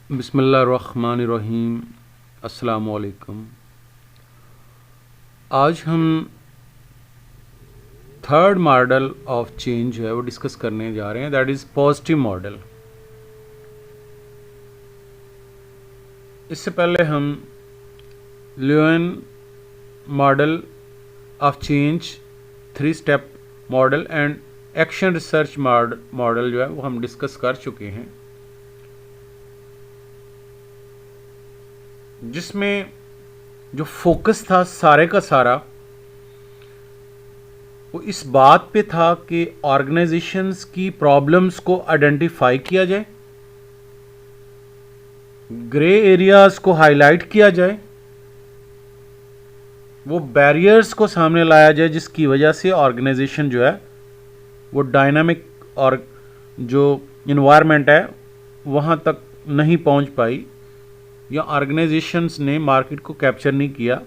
बिस्मिल्लाहिर्रहमानिर्रहीम। अस्सलामुअलैकुम। आज हम थर्ड मॉडल ऑफ चेंज है वो डिस्कस करने जा रहे हैं, दैट इज़ पॉजिटिव मॉडल। इससे पहले हम Lewin model of change, 3 step model and action research model जो है वो हम डिस्कस कर चुके हैं, जिसमें जो फोकस था सारे का सारा वो इस बात पे था कि ऑर्गेनाइजेशंस की प्रॉब्लम्स को आइडेंटिफाई किया जाए, ग्रे एरियाज को हाईलाइट किया जाए, वो बैरियर्स को सामने लाया जाए जिसकी वजह से ऑर्गेनाइजेशन जो है वो डायनामिक और जो इन्वायरमेंट है वहाँ तक नहीं पहुँच पाई, या ऑर्गेनाइजेशंस ने मार्केट को कैप्चर नहीं किया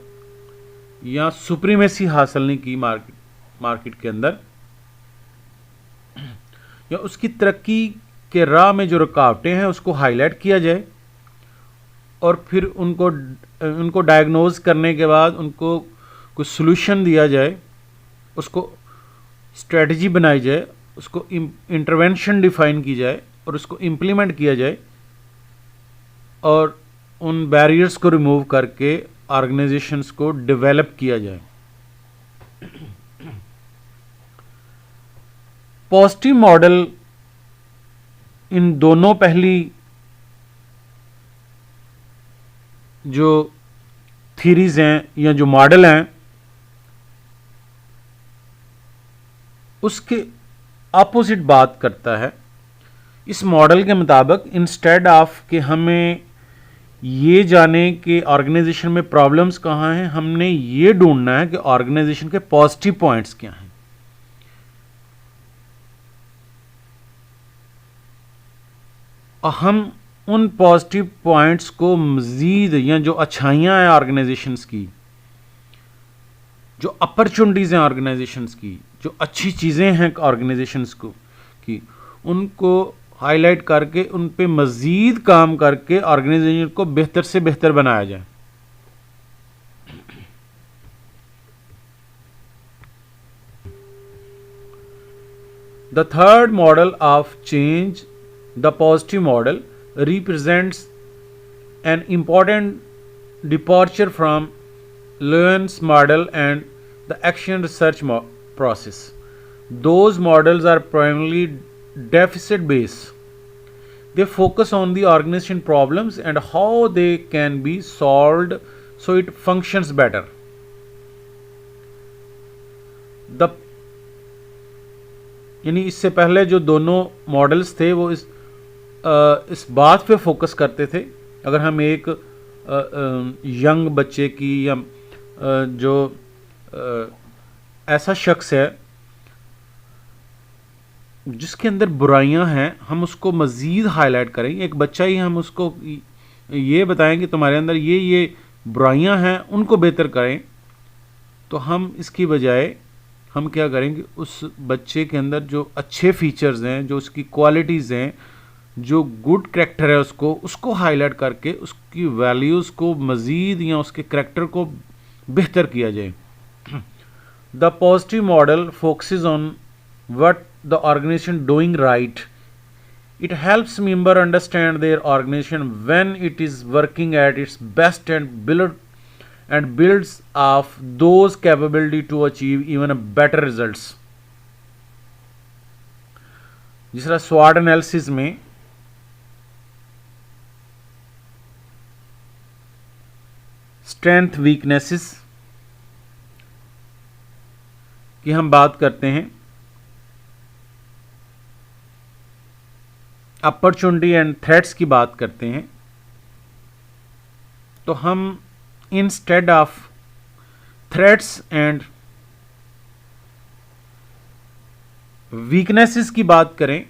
या सुप्रीमेसी हासिल नहीं की मार्केट के अंदर, या उसकी तरक्की के राह में जो रुकावटें हैं उसको हाईलाइट किया जाए और फिर उनको डायग्नोज करने के बाद उनको कुछ सॉल्यूशन दिया जाए, उसको स्ट्रेटजी बनाई जाए, उसको इंटरवेंशन डिफाइन की जाए और उसको इम्प्लीमेंट किया जाए और उन बैरियर्स को रिमूव करके ऑर्गेनाइजेशंस को डेवलप किया जाए। पॉजिटिव मॉडल इन दोनों पहली जो थीरीज हैं या जो मॉडल हैं उसके अपोजिट बात करता है। इस मॉडल के मुताबिक इंस्टेड ऑफ कि हमें ये जाने कि ऑर्गेनाइजेशन में प्रॉब्लम्स कहाँ हैं, हमने ये ढूंढना है कि ऑर्गेनाइजेशन के पॉजिटिव पॉइंट्स क्या हैं। और हम उन पॉजिटिव पॉइंट्स को मज़ीद, या जो अच्छाइयाँ हैं ऑर्गेनाइजेशंस की, जो अपॉर्चुनिटीज़ हैं ऑर्गेनाइजेशंस की, जो अच्छी चीज़ें हैं ऑर्गेनाइजेशंस को की, उनको हाईलाइट करके उन पे मज़ीद काम करके ऑर्गेनाइजेशन को बेहतर से बेहतर बनाया जाए। The third model of change, the positive model, represents an important departure from Lewin's model and the action research process. Those models are primarily deficit based. They focus on the organization problems and how they can be solved so it functions better. यानी इससे पहले जो दोनों models थे वो इस बात पे फोकस करते थे, अगर हम एक यंग बच्चे की या जो ऐसा शख्स है जिसके अंदर बुराइयां हैं, हम उसको मज़ीद हाईलाइट करेंगे। एक बच्चा ही हम उसको ये बताएंगे तुम्हारे अंदर ये बुराइयां हैं, उनको बेहतर करें, तो हम इसकी बजाय हम क्या करेंगे, उस बच्चे के अंदर जो अच्छे फीचर्स हैं, जो उसकी क्वालिटीज़ हैं, जो गुड करैक्टर है उसको हाईलाइट करके उसकी वैल्यूज़ को मज़ीद या उसके करैक्टर को बेहतर किया जाए। The positive model focuses on what the organisation doing right. It helps member understand their organisation when it is working at its best and builds of those capability to achieve even a better results। जिस तरह SWOT analysis में strength weaknesses की हम बात करते हैं, opportunity and threats की बात करते हैं, तो हम instead of threats and weaknesses की बात करें,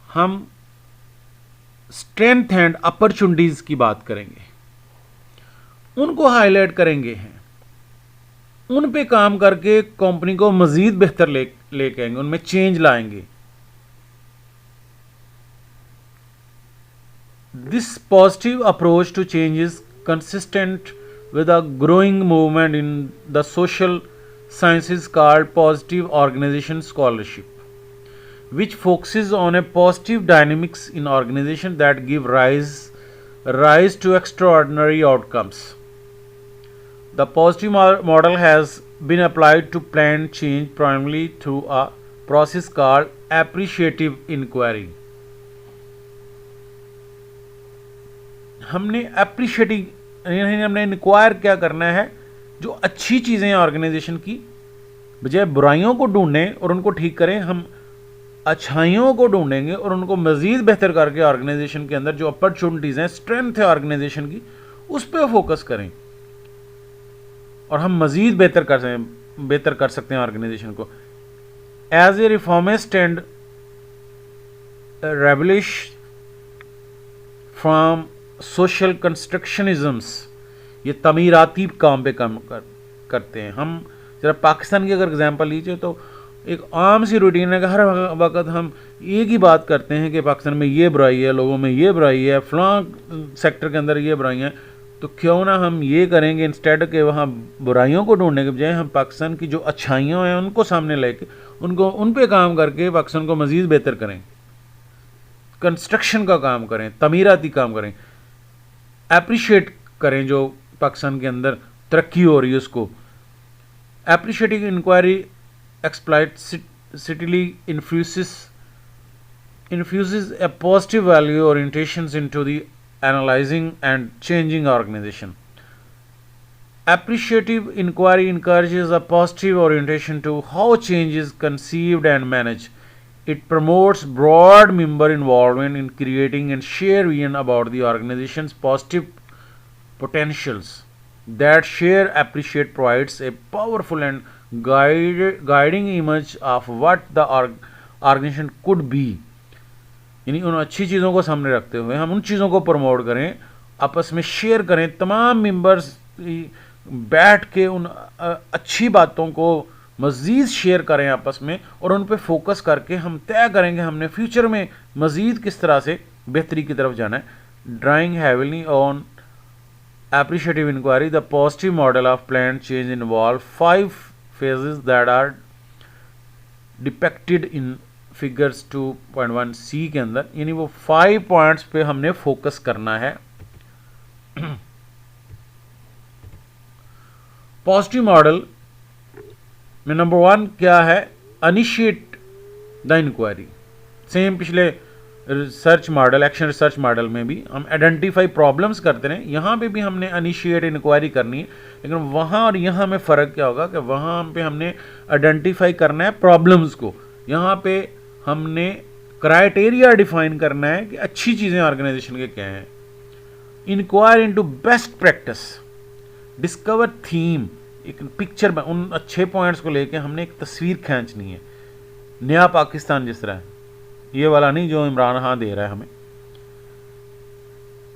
हम स्ट्रेंथ एंड अपॉर्चुनिटीज की बात करेंगे, उनको हाईलाइट करेंगे हैं, उन पे काम करके कंपनी को मजीद बेहतर लेके आएंगे, उनमें चेंज लाएंगे। This positive approach to change is consistent with a growing movement in the social sciences called positive organization scholarship, which focuses on a positive dynamics in organization that give rise to extraordinary outcomes. The positive model has been applied to plan change primarily through a process called appreciative inquiry. हमने appreciating यानी हमने inquire क्या करना है, जो अच्छी चीज़ें हैं ऑर्गेनाइजेशन की, बजाय बुराइयों को ढूंढने और उनको ठीक करें, हम अच्छाइयों को ढूंढेंगे और उनको मज़ीद बेहतर करके ऑर्गेनाइजेशन के अंदर जो अपॉर्चुनिटीज़ हैं, स्ट्रेंथ है ऑर्गेनाइजेशन की, उस पर फोकस करें और हम मज़ीद बेहतर कर सकते हैं ऑर्गेनाइजेशन को. As a reformist and rebellious from social constructionisms, ये तमीराती काम पे काम करते हैं. हम जरा पाकिस्तान की अगर एग्जांपल लीजिए तो एक आम सी रूटीन है कि हर वक्त हम एक ही बात करते हैं कि पाकिस्तान में ये बुराई है, लोगों में ये बुराई है, फलां सेक्टर के अंदर ये बुराइयाँ हैं. तो क्यों ना हम ये करेंगे, इंस्टेड के वहाँ बुराइयों को ढूंढने के बजाय हम पाकिस्तान की जो अच्छाइयाँ हैं उनको सामने लेके उनको उन पे काम करके पाकिस्तान को मज़ीद बेहतर करें, कंस्ट्रक्शन का काम करें, तमीराती काम करें, एप्रिशिएट करें जो पाकिस्तान के अंदर तरक्की हो रही है उसको. Appreciating inquiry explicitly infuses a positive value orientations into the analyzing and changing organization. Appreciative inquiry encourages a positive orientation to how change is conceived and managed. It promotes broad member involvement in creating and share vision about the organization's positive potentials. That share appreciate provides a powerful and guiding image of what the organization could be. यानी उन अच्छी चीज़ों को सामने रखते हुए हम उन चीज़ों को प्रमोट करें, आपस में शेयर करें, तमाम मेंबर्स बैठ के उन अच्छी बातों को मज़ीद शेयर करें आपस में और उन पे फोकस करके हम तय करेंगे हमने फ्यूचर में मज़ीद किस तरह से बेहतरी की तरफ जाना है. Drawing heavily on appreciative inquiry, the positive model of planned change involve 5 phases that are depicted in figures 2.1c के अंदर. यानी वो 5 पॉइंट्स पे हमने फोकस करना है. पॉजिटिव मॉडल में नंबर 1 क्या है, इनिशिएट द इंक्वायरी. सेम पिछले research model, action research model में भी हम आइडेंटिफाई प्रॉब्लम्स करते रहे, यहाँ पे भी हमने इनिशिएट इंक्वायरी करनी है. लेकिन वहाँ और यहाँ में फ़र्क क्या होगा कि वहाँ पे हमने आइडेंटिफाई करना है प्रॉब्लम्स को, यहाँ पे हमने क्राइटेरिया डिफाइन करना है कि अच्छी चीज़ें ऑर्गेनाइजेशन के क्या हैं. Inquire into best practice, discover theme, एक पिक्चर में उन अच्छे पॉइंट्स को लेके हमने एक तस्वीर खींचनी है. नया पाकिस्तान जिस तरह है, ये वाला नहीं जो इमरान खान दे रहा है हमें,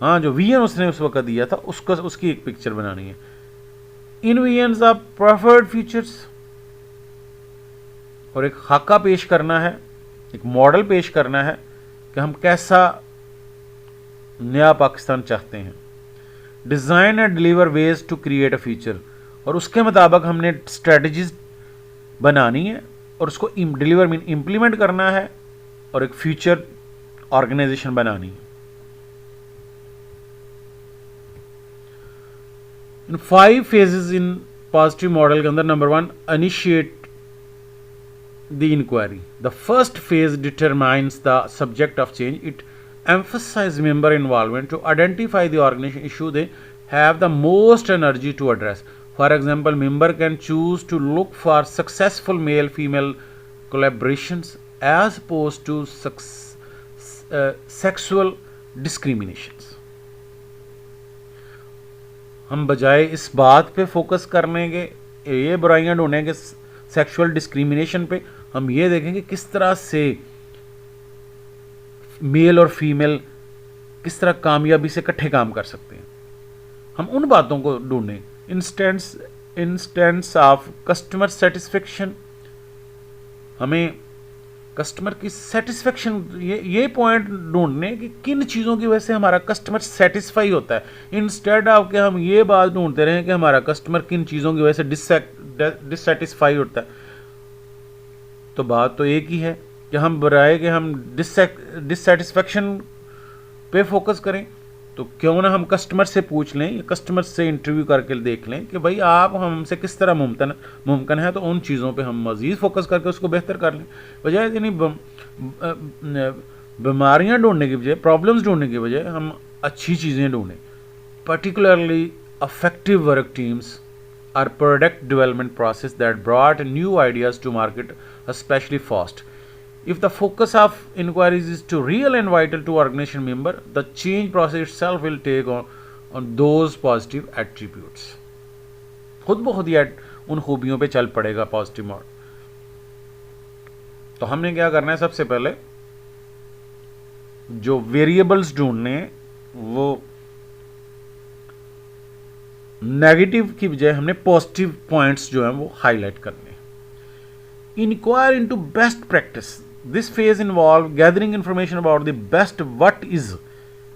हाँ जो विजन उसने उस वक्त दिया था उसको, उसकी एक पिक्चर बनानी है. इन विजन्स ऑफ प्रेफर्ड फीचर्स, और एक खाका पेश करना है, एक मॉडल पेश करना है कि हम कैसा नया पाकिस्तान चाहते हैं. Design and deliver ways to create a future, और उसके मुताबिक हमने स्ट्रेटजीज बनानी है और उसको डिलीवर मीन इम्प्लीमेंट करना है और एक फ्यूचर ऑर्गेनाइजेशन बनानी है. इन 5 फेजेस इन पॉजिटिव मॉडल के अंदर number 1 initiate the inquiry. The first phase determines the subject of change. इट emphasize member involvement to identify the organization issue they have the most energy to address. For example, member can choose to look for successful male-female collaborations as opposed to sexual discriminations. हम बजाय इस बात पे focus करने के, ये बुराइयां ढूंढने के सेक्सुअल डिस्क्रिमिनेशन पे, हम ये देखेंगे किस तरह से मेल और फीमेल किस तरह कामयाबी से इकट्ठे काम कर सकते हैं. हम उन बातों को ढूंढें. इंस्टेंस ऑफ कस्टमर सेटिस्फेक्शन, हमें कस्टमर की सेटिस्फेक्शन, ये पॉइंट ढूंढने कि किन चीज़ों की वजह से हमारा कस्टमर सेटिस्फाई होता है, इंस्टेड ऑफ के हम ये बात ढूंढते रहें कि हमारा कस्टमर किन चीज़ों की वजह से डिससेटिस्फाई होता है। तो बात तो एक ही है कि हम बराए कि हम डिससेटिस्फेक्शन पे फोकस करें, तो क्यों ना हम कस्टमर से पूछ लें या कस्टमर से इंटरव्यू करके देख लें कि भाई आप हमसे किस तरह मुमकिन है, तो उन चीज़ों पे हम मज़ीद फोकस करके उसको बेहतर कर लें। बजाय यानी बीमारियाँ ढूंढने की बजाय, प्रॉब्लम्स ढूंढने की बजाय हम अच्छी चीज़ें ढूंढें। Particularly effective work teams are product development process that brought new ideas to market especially fast. If the focus of inquiries is to real and vital to organization member, the change process itself will take on those positive attributes. खुद ब खुद ही उन खूबियों पे चल पड़ेगा positive mode. तो हमने क्या करना है, सबसे पहले जो वेरिएबल्स ढूंढने वो नेगेटिव की बजाय हमने पॉजिटिव पॉइंट्स जो हैं वो हाईलाइट करने। Inquire into best practice, this phase involve gathering information about the best what is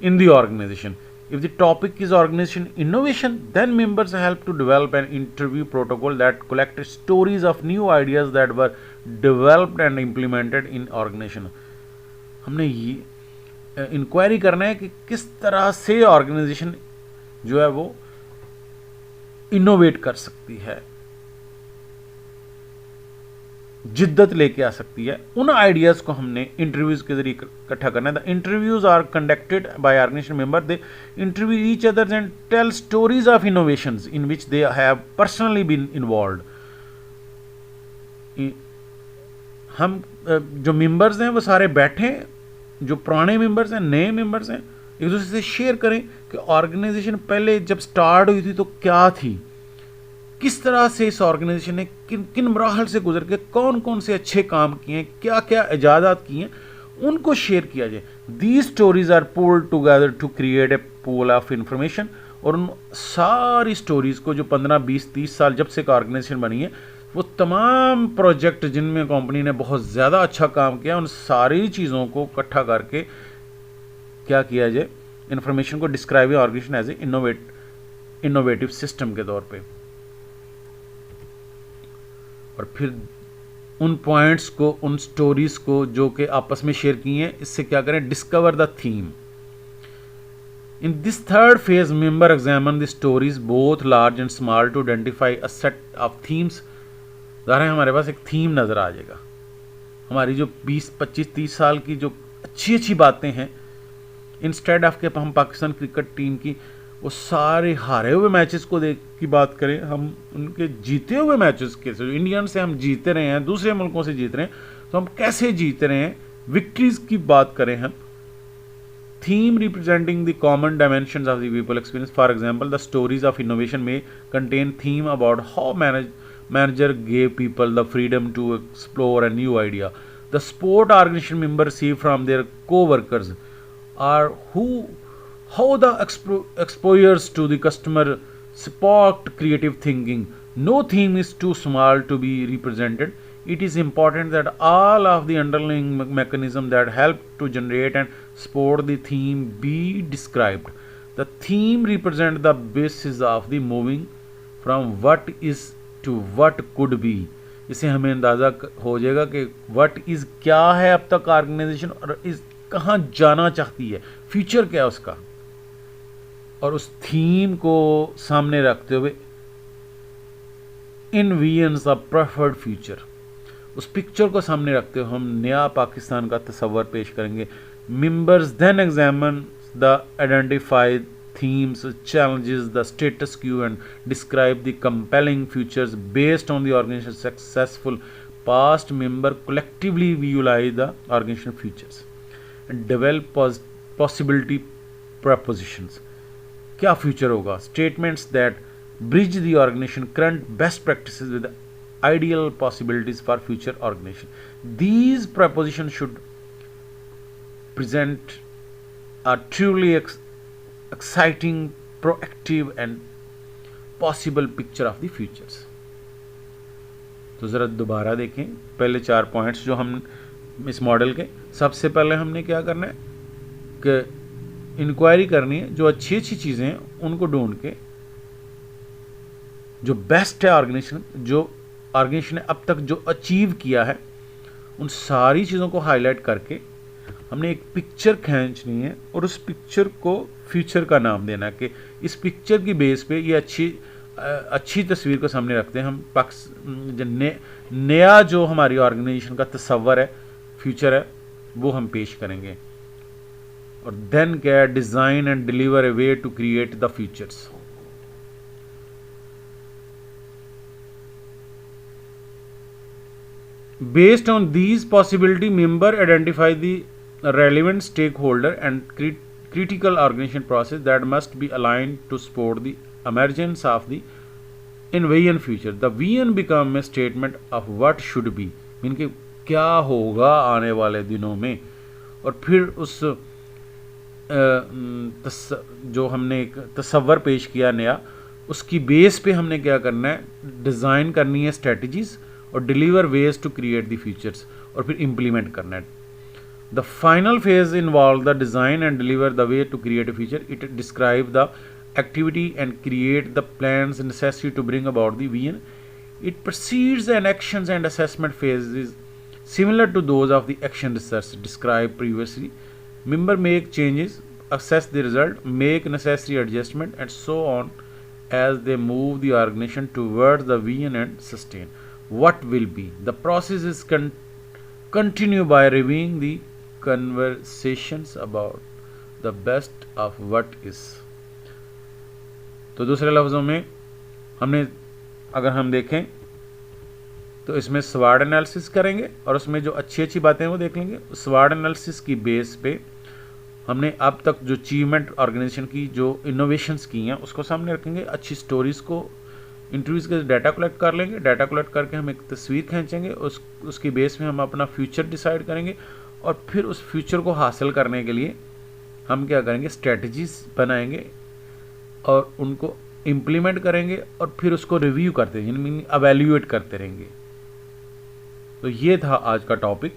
in the organisation. If the topic is organization innovation, then members help to develop an interview protocol that collects stories of new ideas that were developed and implemented in organization. हमने ये inquiry करना है कि किस तरह से organisation जो है वो इनोवेट कर सकती है, जिद्दत लेके आ सकती है। उन आइडियाज को हमने इंटरव्यूज के जरिए इकट्ठा करना है। The interviews are conducted by organisation member, they interview each others and tell stories of innovations in which they have personally been involved. हम जो मेंबर्स हैं वो सारे बैठे, जो पुराने मेंबर्स हैं, नए मेंबर्स हैं, एक दूसरे से शेयर करें कि ऑर्गेनाइजेशन पहले जब स्टार्ट हुई थी तो क्या थी, किस तरह से इस ऑर्गेनाइजेशन ने किन किन मराहल से गुजर के कौन कौन से अच्छे काम किए हैं, क्या क्या इजादात किए हैं, उनको शेयर किया जाए। These stories are pulled together to create a pool of information. और उन सारी स्टोरीज को जो 15, 20, 30 साल जब से एक ऑर्गेनाइजेशन बनी है, वो तमाम प्रोजेक्ट जिनमें कंपनी ने बहुत ज़्यादा अच्छा काम किया, उन सारी चीज़ों को इकट्ठा करके क्या किया जाए, इंफॉर्मेशन को describe organisation as a innovative system के तौर पे। और फिर उन पॉइंट्स को, उन स्टोरीज को जो कि आपस में शेयर की हैं, इससे क्या करें, discover the theme. In this third phase member examine the stories both large and small to identify a set of themes. ज़ाहिर है हमारे पास एक थीम नज़र आ जाएगा। हमारी जो 20, 25, 30 साल की जो अच्छी अच्छी बातें हैं, इंस्टेड ऑफ के हम पाकिस्तान क्रिकेट टीम की वो सारे हारे हुए मैचेस को देख की बात करें, हम उनके जीते हुए मैचेस के, जो इंडियन से हम जीते रहे हैं, दूसरे मुल्कों से जीत रहे हैं, तो हम कैसे जीते रहे हैं, विक्ट्रीज की बात करें हम। Theme representing the common dimensions of the people experience. For example, the stories of innovation में contain theme about how manager gave people the freedom to explore a new idea. The support organization members receive from their co-workers are how the exposures to the customer sparked creative thinking. No theme is too small to be represented. It is important that all of the underlying mechanisms that help to generate and support the theme be described. The theme represents the basis of the moving from what is to what could be. इससे हमें अंदाज़ा हो जाएगा कि what is क्या है अब तक ऑर्गेनाइजेशन, और इस कहाँ जाना चाहती है, फ्यूचर क्या है उसका। और उस थीम को सामने रखते हुए इनविजन्स अ प्रेफर्ड फ्यूचर, उस पिक्चर को सामने रखते हुए हम नया पाकिस्तान का तस्वर पेश करेंगे। Members then examine the identified themes, challenges the status quo and describe the compelling futures based on the organization's successful past. Member collectively visualize the organizational futures and develop possibility propositions. क्या future होगा? Statements that bridge the organization current best practices with the ideal possibilities for future organization. These propositions should present a truly exciting, proactive and possible picture of the futures. तो ज़रा दोबारा देखें, पहले 4 points जो हम इस model के। सबसे पहले हमने क्या करना है कि इंक्वायरी करनी है, जो अच्छी अच्छी चीज़ें हैं उनको ढूंढ के, जो बेस्ट है ऑर्गेनाइजेशन, जो ऑर्गेनाइजेशन ने अब तक जो अचीव किया है, उन सारी चीज़ों को हाईलाइट करके हमने एक पिक्चर खींचनी है और उस पिक्चर को फ्यूचर का नाम देना है कि इस पिक्चर की बेस पे ये अच्छी तस्वीर को सामने रखते हैं हम। नया जो हमारी ऑर्गेनाइजेशन का तस्वर है, फ्यूचर है, वो हम पेश करेंगे। और देन क्या है, design and deliver a way to create the futures. Based on these possibility, member identify the relevant stakeholder and critical organization process that must be aligned to support the emergence of the in vision future. The vision become a statement of what should be, mean कि क्या होगा आने वाले दिनों में। और फिर उस जो हमने एक तस्वर पेश किया नया, उसकी बेस पे हमने क्या करना है, डिज़ाइन करनी है स्ट्रेटजीज और deliver ways to create the futures, और फिर इम्प्लीमेंट करना है। The final phase involve the design and deliver the way to create a future. It describe the activity and create the plans necessary to bring about the vision. It precedes an actions and assessment phases similar to those of the action research described previously. Member make changes, assess the result, make necessary adjustment, and so on as they move the organization towards the vision and sustain what will be. The process is continue by reviewing the conversations about the best of what is. तो दूसरे लफ्ज़ों में हमने अगर हम देखें तो इसमें स्वाड एनालिसिस करेंगे और उसमें जो अच्छी अच्छी बातें हैं वो देख लेंगे। स्वाड एनालिसिस की बेस पे हमने अब तक जो अचीवमेंट ऑर्गेनाइजेशन की जो इनोवेशंस की हैं उसको सामने रखेंगे। अच्छी स्टोरीज़ को इंटरव्यूज़ के डाटा कलेक्ट कर लेंगे। डाटा कलेक्ट करके हम एक तस्वीर खींचेंगे, उसकी बेस में हम अपना फ्यूचर डिसाइड करेंगे और फिर उस फ्यूचर को हासिल करने के लिए हम क्या करेंगे, स्ट्रेटजीज बनाएंगे और उनको इम्प्लीमेंट करेंगे और फिर उसको रिव्यू करते रहेंगे, मीनिंग एवेल्यूएट करते रहेंगे। तो ये था आज का टॉपिक।